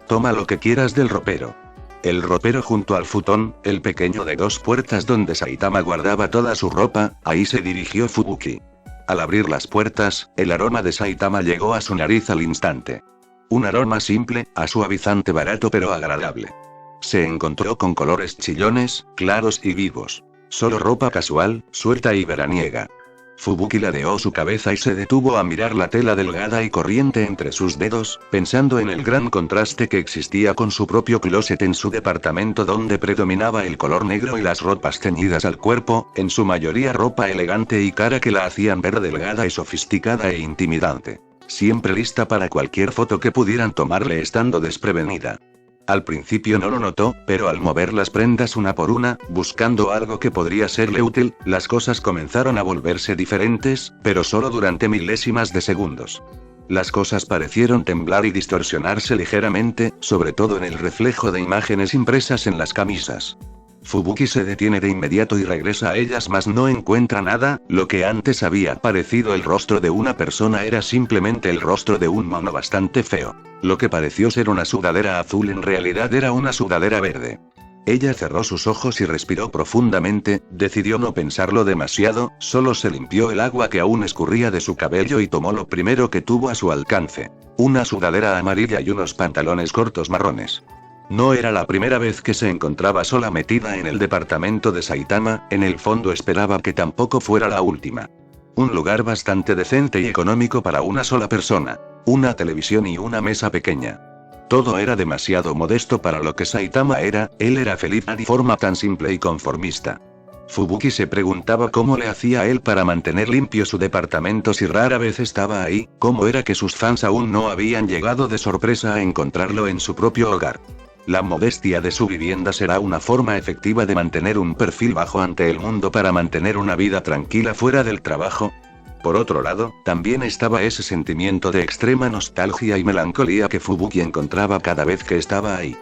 Toma lo que quieras del ropero. El ropero junto al futón, el pequeño de 2 puertas donde Saitama guardaba toda su ropa, ahí se dirigió Fubuki. Al abrir las puertas, el aroma de Saitama llegó a su nariz al instante. Un aroma simple, a suavizante barato pero agradable. Se encontró con colores chillones, claros y vivos. Solo ropa casual, suelta y veraniega. Fubuki ladeó su cabeza y se detuvo a mirar la tela delgada y corriente entre sus dedos, pensando en el gran contraste que existía con su propio closet en su departamento donde predominaba el color negro y las ropas ceñidas al cuerpo, en su mayoría ropa elegante y cara que la hacían ver delgada y sofisticada e intimidante. Siempre lista para cualquier foto que pudieran tomarle estando desprevenida. Al principio no lo notó, pero al mover las prendas una por una, buscando algo que podría serle útil, las cosas comenzaron a volverse diferentes, pero solo durante milésimas de segundos. Las cosas parecieron temblar y distorsionarse ligeramente, sobre todo en el reflejo de imágenes impresas en las camisas. Fubuki se detiene de inmediato y regresa a ellas mas no encuentra nada. Lo que antes había parecido el rostro de una persona era simplemente el rostro de un mono bastante feo. Lo que pareció ser una sudadera azul en realidad era una sudadera verde. Ella cerró sus ojos y respiró profundamente, decidió no pensarlo demasiado, solo se limpió el agua que aún escurría de su cabello y tomó lo primero que tuvo a su alcance. Una sudadera amarilla y unos pantalones cortos marrones. No era la primera vez que se encontraba sola metida en el departamento de Saitama, en el fondo esperaba que tampoco fuera la última. Un lugar bastante decente y económico para una sola persona. Una televisión y una mesa pequeña. Todo era demasiado modesto para lo que Saitama era, él era feliz de forma tan simple y conformista. Fubuki se preguntaba cómo le hacía él para mantener limpio su departamento si rara vez estaba ahí, cómo era que sus fans aún no habían llegado de sorpresa a encontrarlo en su propio hogar. La modestia de su vivienda será una forma efectiva de mantener un perfil bajo ante el mundo para mantener una vida tranquila fuera del trabajo. Por otro lado, también estaba ese sentimiento de extrema nostalgia y melancolía que Fubuki encontraba cada vez que estaba ahí.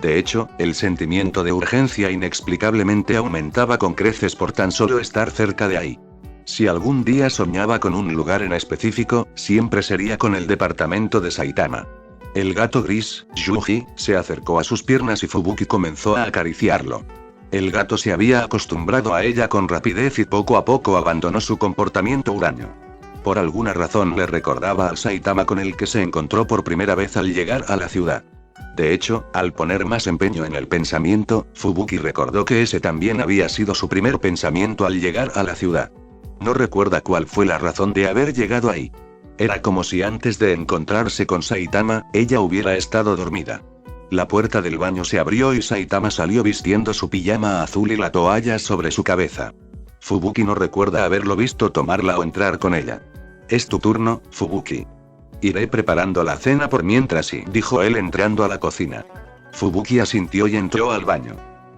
De hecho, el sentimiento de urgencia inexplicablemente aumentaba con creces por tan solo estar cerca de ahí. Si algún día soñaba con un lugar en específico, siempre sería con el departamento de Saitama. El gato gris, Yuji, se acercó a sus piernas y Fubuki comenzó a acariciarlo. El gato se había acostumbrado a ella con rapidez y poco a poco abandonó su comportamiento huraño. Por alguna razón le recordaba al Saitama con el que se encontró por primera vez al llegar a la ciudad. De hecho, al poner más empeño en el pensamiento, Fubuki recordó que ese también había sido su primer pensamiento al llegar a la ciudad. No recuerda cuál fue la razón de haber llegado ahí. Era como si antes de encontrarse con Saitama, ella hubiera estado dormida. La puerta del baño se abrió y Saitama salió vistiendo su pijama azul y la toalla sobre su cabeza. Fubuki no recuerda haberlo visto tomarla o entrar con ella. «Es tu turno, Fubuki. Iré preparando la cena por mientras», dijo él entrando a la cocina. Fubuki asintió y entró al baño.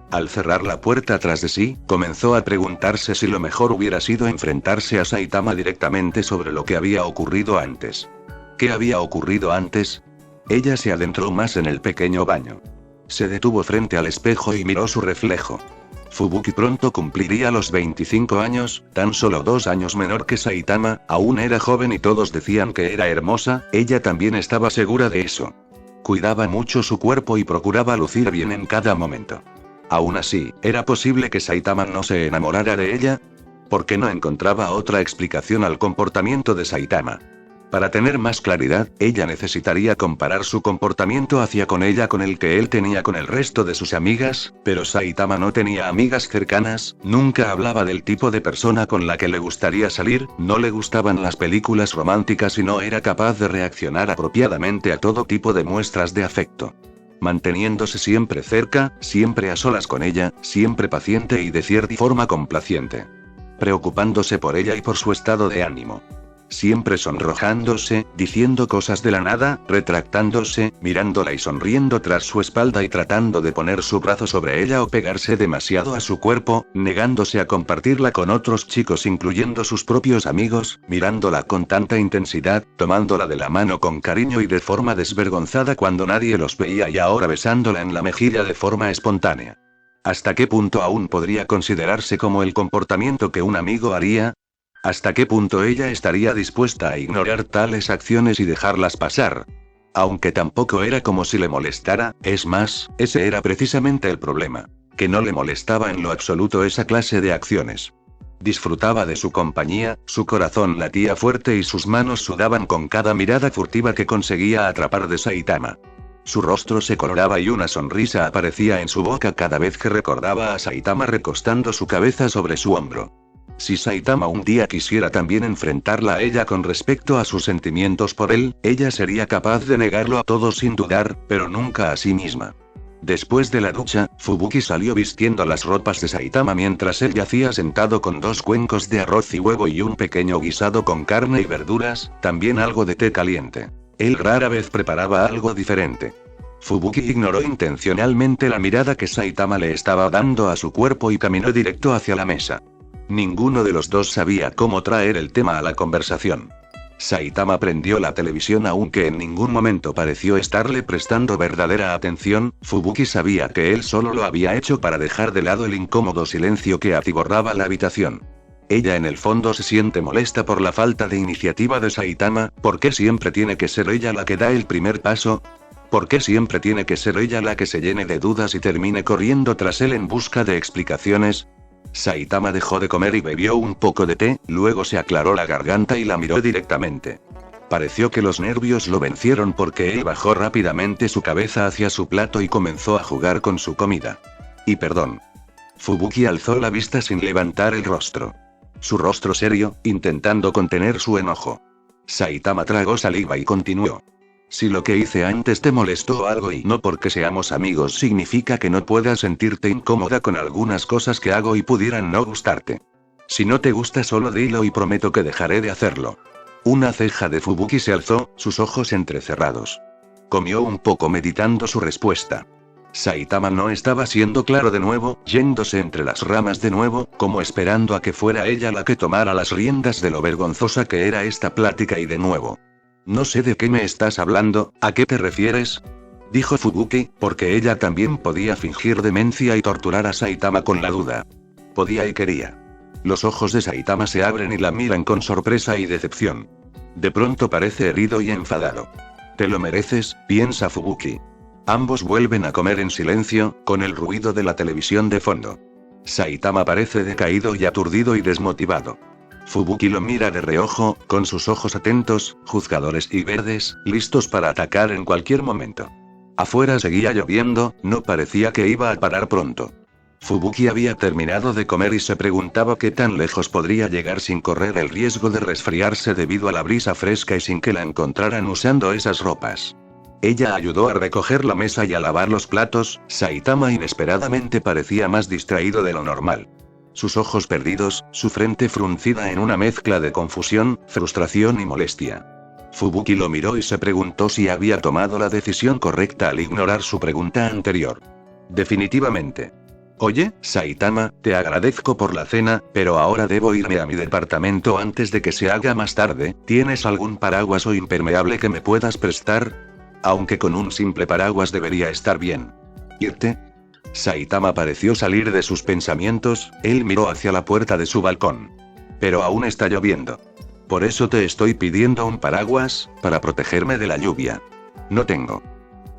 Al cerrar la puerta tras de sí, comenzó a preguntarse si lo mejor hubiera sido enfrentarse a Saitama directamente sobre lo que había ocurrido antes. ¿Qué había ocurrido antes? Ella se adentró más en el pequeño baño. Se detuvo frente al espejo y miró su reflejo. Fubuki pronto cumpliría los 25 años, tan solo 2 años menor que Saitama, aún era joven y todos decían que era hermosa, ella también estaba segura de eso. Cuidaba mucho su cuerpo y procuraba lucir bien en cada momento. Aún así, ¿era posible que Saitama no se enamorara de ella? ¿Por qué no encontraba otra explicación al comportamiento de Saitama? Para tener más claridad, ella necesitaría comparar su comportamiento hacia con ella con el que él tenía con el resto de sus amigas, pero Saitama no tenía amigas cercanas, nunca hablaba del tipo de persona con la que le gustaría salir, no le gustaban las películas románticas y no era capaz de reaccionar apropiadamente a todo tipo de muestras de afecto. Manteniéndose siempre cerca, siempre a solas con ella, siempre paciente y de cierta forma complaciente. Preocupándose por ella y por su estado de ánimo. Siempre sonrojándose, diciendo cosas de la nada, retractándose, mirándola y sonriendo tras su espalda y tratando de poner su brazo sobre ella o pegarse demasiado a su cuerpo, negándose a compartirla con otros chicos incluyendo sus propios amigos, mirándola con tanta intensidad, tomándola de la mano con cariño y de forma desvergonzada cuando nadie los veía y ahora besándola en la mejilla de forma espontánea. ¿Hasta qué punto aún podría considerarse como el comportamiento que un amigo haría? ¿Hasta qué punto ella estaría dispuesta a ignorar tales acciones y dejarlas pasar? Aunque tampoco era como si le molestara, es más, ese era precisamente el problema. Que no le molestaba en lo absoluto esa clase de acciones. Disfrutaba de su compañía, su corazón latía fuerte y sus manos sudaban con cada mirada furtiva que conseguía atrapar de Saitama. Su rostro se coloraba y una sonrisa aparecía en su boca cada vez que recordaba a Saitama recostando su cabeza sobre su hombro. Si Saitama un día quisiera también enfrentarla a ella con respecto a sus sentimientos por él, ella sería capaz de negarlo a todos sin dudar, pero nunca a sí misma. Después de la ducha, Fubuki salió vistiendo las ropas de Saitama mientras él yacía sentado con 2 cuencos de arroz y huevo y un pequeño guisado con carne y verduras, también algo de té caliente. Él rara vez preparaba algo diferente. Fubuki ignoró intencionalmente la mirada que Saitama le estaba dando a su cuerpo y caminó directo hacia la mesa. Ninguno de los dos sabía cómo traer el tema a la conversación. Saitama prendió la televisión aunque en ningún momento pareció estarle prestando verdadera atención, Fubuki sabía que él solo lo había hecho para dejar de lado el incómodo silencio que atiborraba la habitación. Ella en el fondo se siente molesta por la falta de iniciativa de Saitama, ¿por qué siempre tiene que ser ella la que da el primer paso? ¿Por qué siempre tiene que ser ella la que se llene de dudas y termine corriendo tras él en busca de explicaciones? Saitama dejó de comer y bebió un poco de té, luego se aclaró la garganta y la miró directamente. Pareció que los nervios lo vencieron porque él bajó rápidamente su cabeza hacia su plato y comenzó a jugar con su comida. Y perdón. Fubuki alzó la vista sin levantar el rostro. Su rostro serio, intentando contener su enojo. Saitama tragó saliva y continuó. Si lo que hice antes te molestó algo y no porque seamos amigos significa que no puedas sentirte incómoda con algunas cosas que hago y pudieran no gustarte. Si no te gusta solo dilo y prometo que dejaré de hacerlo. Una ceja de Fubuki se alzó, sus ojos entrecerrados. Comió un poco meditando su respuesta. Saitama no estaba siendo claro de nuevo, yéndose entre las ramas de nuevo, como esperando a que fuera ella la que tomara las riendas de lo vergonzosa que era esta plática y de nuevo. No sé de qué me estás hablando, ¿a qué te refieres? Dijo Fubuki, porque ella también podía fingir demencia y torturar a Saitama con la duda. Podía y quería. Los ojos de Saitama se abren y la miran con sorpresa y decepción. De pronto parece herido y enfadado. Te lo mereces, piensa Fubuki. Ambos vuelven a comer en silencio, con el ruido de la televisión de fondo. Saitama parece decaído y aturdido y desmotivado. Fubuki lo mira de reojo, con sus ojos atentos, juzgadores y verdes, listos para atacar en cualquier momento. Afuera seguía lloviendo, no parecía que iba a parar pronto. Fubuki había terminado de comer y se preguntaba qué tan lejos podría llegar sin correr el riesgo de resfriarse debido a la brisa fresca y sin que la encontraran usando esas ropas. Ella ayudó a recoger la mesa y a lavar los platos. Saitama inesperadamente parecía más distraído de lo normal. Sus ojos perdidos, su frente fruncida en una mezcla de confusión, frustración y molestia. Fubuki lo miró y se preguntó si había tomado la decisión correcta al ignorar su pregunta anterior. Definitivamente. Oye, Saitama, te agradezco por la cena, pero ahora debo irme a mi departamento antes de que se haga más tarde. ¿Tienes algún paraguas o impermeable que me puedas prestar? Aunque con un simple paraguas debería estar bien. ¿Irte? Saitama pareció salir de sus pensamientos, él miró hacia la puerta de su balcón. Pero aún está lloviendo. Por eso te estoy pidiendo un paraguas, para protegerme de la lluvia. No tengo.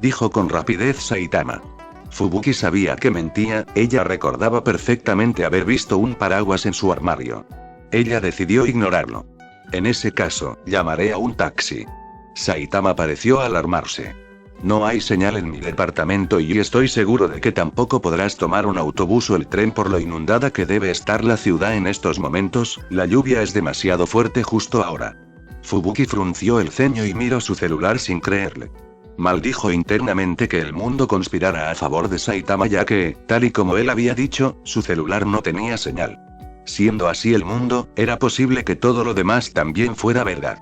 Dijo con rapidez Saitama. Fubuki sabía que mentía, ella recordaba perfectamente haber visto un paraguas en su armario. Ella decidió ignorarlo. En ese caso, llamaré a un taxi. Saitama pareció alarmarse. No hay señal en mi departamento y estoy seguro de que tampoco podrás tomar un autobús o el tren por lo inundada que debe estar la ciudad en estos momentos, la lluvia es demasiado fuerte justo ahora. Fubuki frunció el ceño y miró su celular sin creerle. Maldijo internamente que el mundo conspirara a favor de Saitama ya que, tal y como él había dicho, su celular no tenía señal. Siendo así el mundo, era posible que todo lo demás también fuera verdad.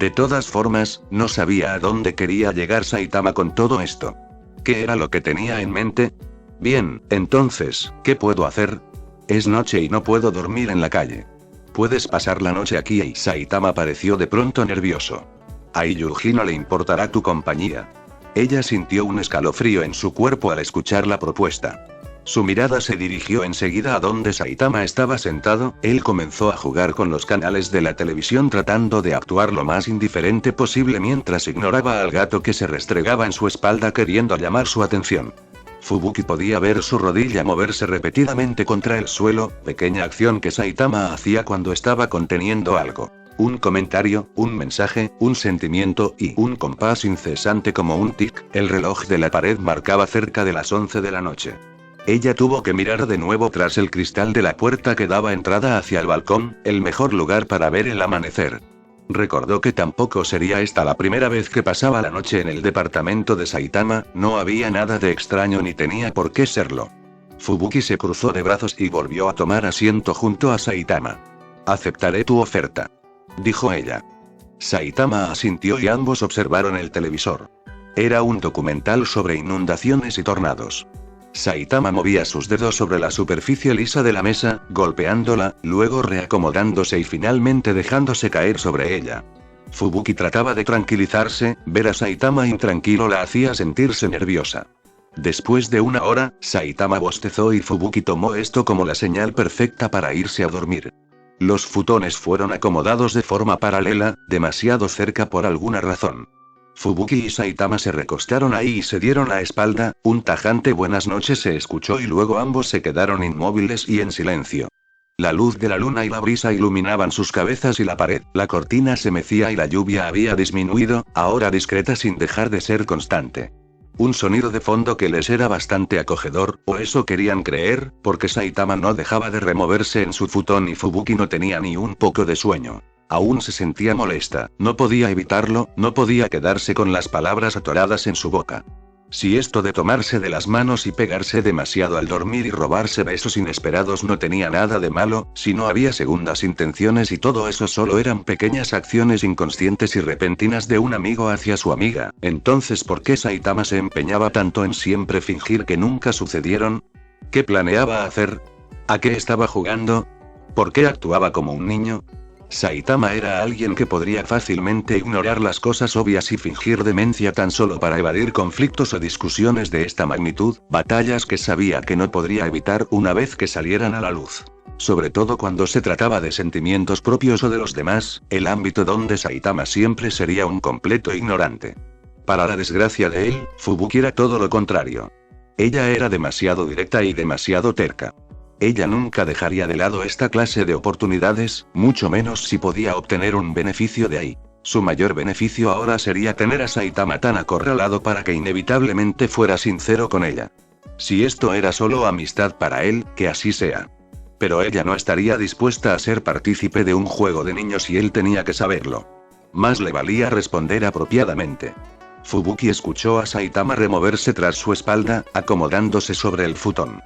De todas formas, no sabía a dónde quería llegar Saitama con todo esto. ¿Qué era lo que tenía en mente? Bien, entonces, ¿qué puedo hacer? Es noche y no puedo dormir en la calle. Puedes pasar la noche aquí y Saitama pareció de pronto nervioso. A Yuji no le importará tu compañía. Ella sintió un escalofrío en su cuerpo al escuchar la propuesta. Su mirada se dirigió enseguida a donde Saitama estaba sentado, él comenzó a jugar con los canales de la televisión tratando de actuar lo más indiferente posible mientras ignoraba al gato que se restregaba en su espalda queriendo llamar su atención. Fubuki podía ver su rodilla moverse repetidamente contra el suelo, pequeña acción que Saitama hacía cuando estaba conteniendo algo. Un comentario, un mensaje, un sentimiento y un compás incesante como un tic, el reloj de la pared marcaba cerca de las 11 de la noche. Ella tuvo que mirar de nuevo tras el cristal de la puerta que daba entrada hacia el balcón, el mejor lugar para ver el amanecer. Recordó que tampoco sería esta la primera vez que pasaba la noche en el departamento de Saitama, no había nada de extraño ni tenía por qué serlo. Fubuki se cruzó de brazos y volvió a tomar asiento junto a Saitama. Aceptaré tu oferta, dijo ella. Saitama asintió y ambos observaron el televisor. Era un documental sobre inundaciones y tornados. Saitama movía sus dedos sobre la superficie lisa de la mesa, golpeándola, luego reacomodándose y finalmente dejándose caer sobre ella. Fubuki trataba de tranquilizarse, ver a Saitama intranquilo la hacía sentirse nerviosa. Después de una hora, Saitama bostezó y Fubuki tomó esto como la señal perfecta para irse a dormir. Los futones fueron acomodados de forma paralela, demasiado cerca por alguna razón. Fubuki y Saitama se recostaron ahí y se dieron la espalda, un tajante buenas noches se escuchó y luego ambos se quedaron inmóviles y en silencio. La luz de la luna y la brisa iluminaban sus cabezas y la pared, la cortina se mecía y la lluvia había disminuido, ahora discreta sin dejar de ser constante. Un sonido de fondo que les era bastante acogedor, o eso querían creer, porque Saitama no dejaba de removerse en su futón y Fubuki no tenía ni un poco de sueño. Aún se sentía molesta, no podía evitarlo, no podía quedarse con las palabras atoradas en su boca. Si esto de tomarse de las manos y pegarse demasiado al dormir y robarse besos inesperados no tenía nada de malo, si no había segundas intenciones y todo eso solo eran pequeñas acciones inconscientes y repentinas de un amigo hacia su amiga, entonces ¿por qué Saitama se empeñaba tanto en siempre fingir que nunca sucedieron? ¿Qué planeaba hacer? ¿A qué estaba jugando? ¿Por qué actuaba como un niño? Saitama era alguien que podría fácilmente ignorar las cosas obvias y fingir demencia tan solo para evadir conflictos o discusiones de esta magnitud, batallas que sabía que no podría evitar una vez que salieran a la luz. Sobre todo cuando se trataba de sentimientos propios o de los demás, el ámbito donde Saitama siempre sería un completo ignorante. Para la desgracia de él, Fubuki era todo lo contrario. Ella era demasiado directa y demasiado terca. Ella nunca dejaría de lado esta clase de oportunidades, mucho menos si podía obtener un beneficio de ahí. Su mayor beneficio ahora sería tener a Saitama tan acorralado para que inevitablemente fuera sincero con ella. Si esto era solo amistad para él, que así sea. Pero ella no estaría dispuesta a ser partícipe de un juego de niños y él tenía que saberlo. Más le valía responder apropiadamente. Fubuki escuchó a Saitama removerse tras su espalda, acomodándose sobre el futón.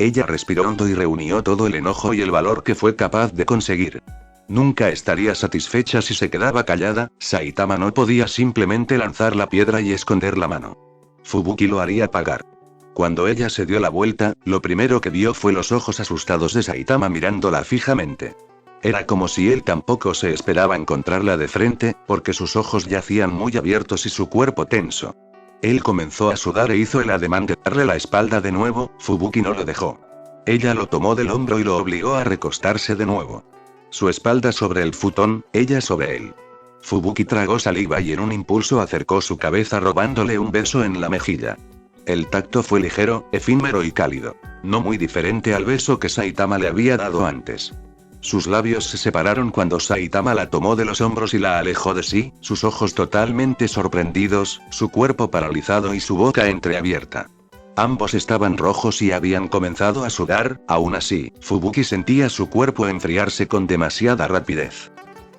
Ella respiró hondo y reunió todo el enojo y el valor que fue capaz de conseguir. Nunca estaría satisfecha si se quedaba callada, Saitama no podía simplemente lanzar la piedra y esconder la mano. Fubuki lo haría pagar. Cuando ella se dio la vuelta, lo primero que vio fue los ojos asustados de Saitama mirándola fijamente. Era como si él tampoco se esperaba encontrarla de frente, porque sus ojos yacían muy abiertos y su cuerpo tenso. Él comenzó a sudar e hizo el ademán de darle la espalda de nuevo, Fubuki no lo dejó. Ella lo tomó del hombro y lo obligó a recostarse de nuevo. Su espalda sobre el futón, ella sobre él. Fubuki tragó saliva y en un impulso acercó su cabeza robándole un beso en la mejilla. El tacto fue ligero, efímero y cálido. No muy diferente al beso que Saitama le había dado antes. Sus labios se separaron cuando Saitama la tomó de los hombros y la alejó de sí, sus ojos totalmente sorprendidos, su cuerpo paralizado y su boca entreabierta. Ambos estaban rojos y habían comenzado a sudar, aún así, Fubuki sentía su cuerpo enfriarse con demasiada rapidez.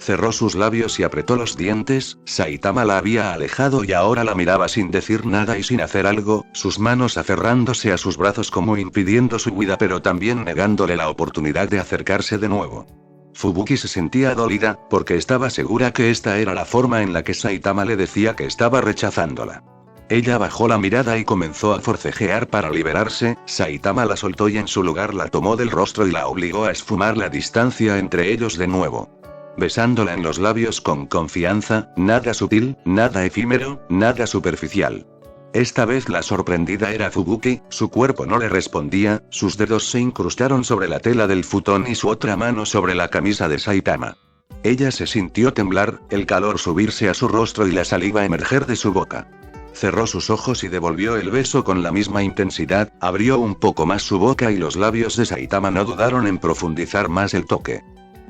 Cerró sus labios y apretó los dientes, Saitama la había alejado y ahora la miraba sin decir nada y sin hacer algo, sus manos aferrándose a sus brazos como impidiendo su huida pero también negándole la oportunidad de acercarse de nuevo. Fubuki se sentía dolida, porque estaba segura que esta era la forma en la que Saitama le decía que estaba rechazándola. Ella bajó la mirada y comenzó a forcejear para liberarse, Saitama la soltó y en su lugar la tomó del rostro y la obligó a esfumar la distancia entre ellos de nuevo. Besándola en los labios con confianza, nada sutil, nada efímero, nada superficial. Esta vez la sorprendida era Fubuki, su cuerpo no le respondía, sus dedos se incrustaron sobre la tela del futón y su otra mano sobre la camisa de Saitama. Ella se sintió temblar, el calor subirse a su rostro y la saliva emerger de su boca. Cerró sus ojos y devolvió el beso con la misma intensidad, abrió un poco más su boca y los labios de Saitama no dudaron en profundizar más el toque.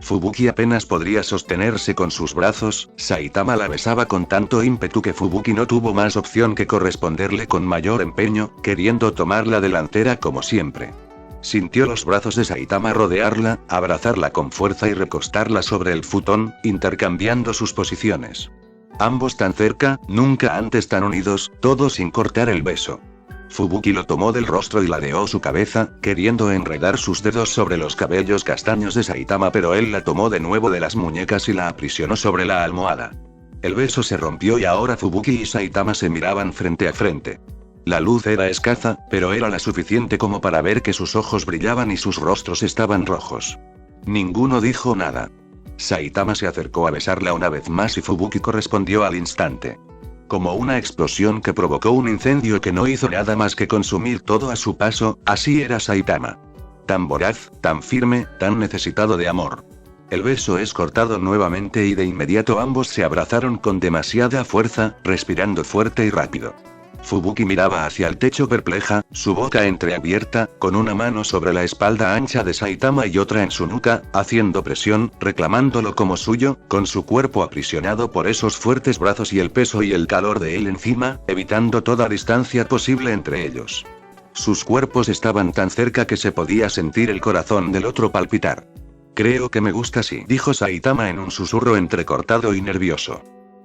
Fubuki apenas podría sostenerse con sus brazos, Saitama la besaba con tanto ímpetu que Fubuki no tuvo más opción que corresponderle con mayor empeño, queriendo tomar la delantera como siempre. Sintió los brazos de Saitama rodearla, abrazarla con fuerza y recostarla sobre el futón, intercambiando sus posiciones. Ambos tan cerca, nunca antes tan unidos, todo sin cortar el beso. Fubuki lo tomó del rostro y ladeó su cabeza, queriendo enredar sus dedos sobre los cabellos castaños de Saitama, pero él la tomó de nuevo de las muñecas y la aprisionó sobre la almohada. El beso se rompió y ahora Fubuki y Saitama se miraban frente a frente. La luz era escasa, pero era la suficiente como para ver que sus ojos brillaban y sus rostros estaban rojos. Ninguno dijo nada. Saitama se acercó a besarla una vez más y Fubuki correspondió al instante. Como una explosión que provocó un incendio que no hizo nada más que consumir todo a su paso, así era Saitama. Tan voraz, tan firme, tan necesitado de amor. El beso es cortado nuevamente y de inmediato ambos se abrazaron con demasiada fuerza, respirando fuerte y rápido. Fubuki miraba hacia el techo perpleja, su boca entreabierta, con una mano sobre la espalda ancha de Saitama y otra en su nuca, haciendo presión, reclamándolo como suyo, con su cuerpo aprisionado por esos fuertes brazos y el peso y el calor de él encima, evitando toda distancia posible entre ellos. Sus cuerpos estaban tan cerca que se podía sentir el corazón del otro palpitar. Creo que me gusta así, dijo Saitama en un susurro entrecortado y nervioso.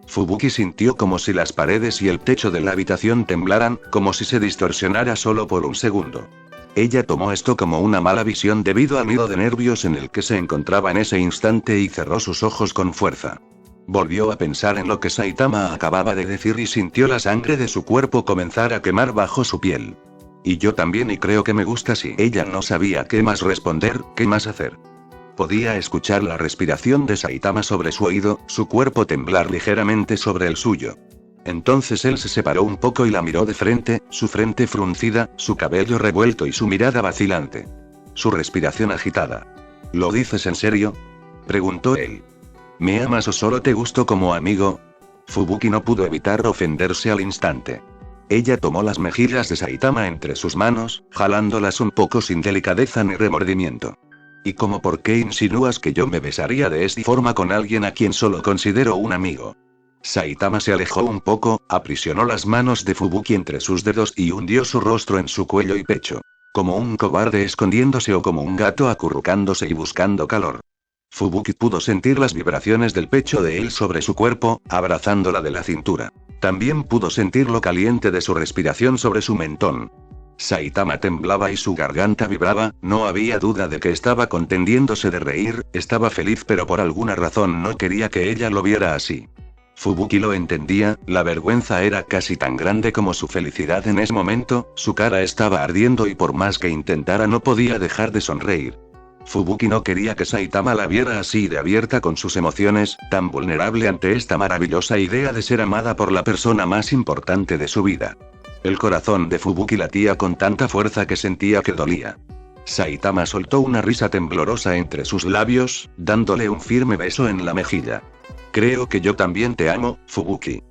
Fubuki sintió como si las paredes y el techo de la habitación temblaran, como si se distorsionara solo por un segundo. Ella tomó esto como una mala visión debido al nido de nervios en el que se encontraba en ese instante y cerró sus ojos con fuerza. Volvió a pensar en lo que Saitama acababa de decir y sintió la sangre de su cuerpo comenzar a quemar bajo su piel. Y yo también, y creo que me gusta así. Ella no sabía qué más responder, qué más hacer. Podía escuchar la respiración de Saitama sobre su oído, su cuerpo temblar ligeramente sobre el suyo. Entonces él se separó un poco y la miró de frente, su frente fruncida, su cabello revuelto y su mirada vacilante. Su respiración agitada. ¿Lo dices en serio?, preguntó él. ¿Me amas o solo te gusto como amigo? Fubuki no pudo evitar ofenderse al instante. Ella tomó las mejillas de Saitama entre sus manos, jalándolas un poco sin delicadeza ni remordimiento. ¿Y cómo por qué insinúas que yo me besaría de esta forma con alguien a quien solo considero un amigo? Saitama se alejó un poco, aprisionó las manos de Fubuki entre sus dedos y hundió su rostro en su cuello y pecho. Como un cobarde escondiéndose o como un gato acurrucándose y buscando calor. Fubuki pudo sentir las vibraciones del pecho de él sobre su cuerpo, abrazándola de la cintura. También pudo sentir lo caliente de su respiración sobre su mentón. Saitama temblaba y su garganta vibraba, no había duda de que estaba contendiéndose de reír, estaba feliz pero por alguna razón no quería que ella lo viera así. Fubuki lo entendía, la vergüenza era casi tan grande como su felicidad en ese momento, su cara estaba ardiendo y por más que intentara no podía dejar de sonreír. Fubuki no quería que Saitama la viera así de abierta con sus emociones, tan vulnerable ante esta maravillosa idea de ser amada por la persona más importante de su vida. El corazón de Fubuki latía con tanta fuerza que sentía que dolía. Saitama soltó una risa temblorosa entre sus labios, dándole un firme beso en la mejilla. Creo que yo también te amo, Fubuki.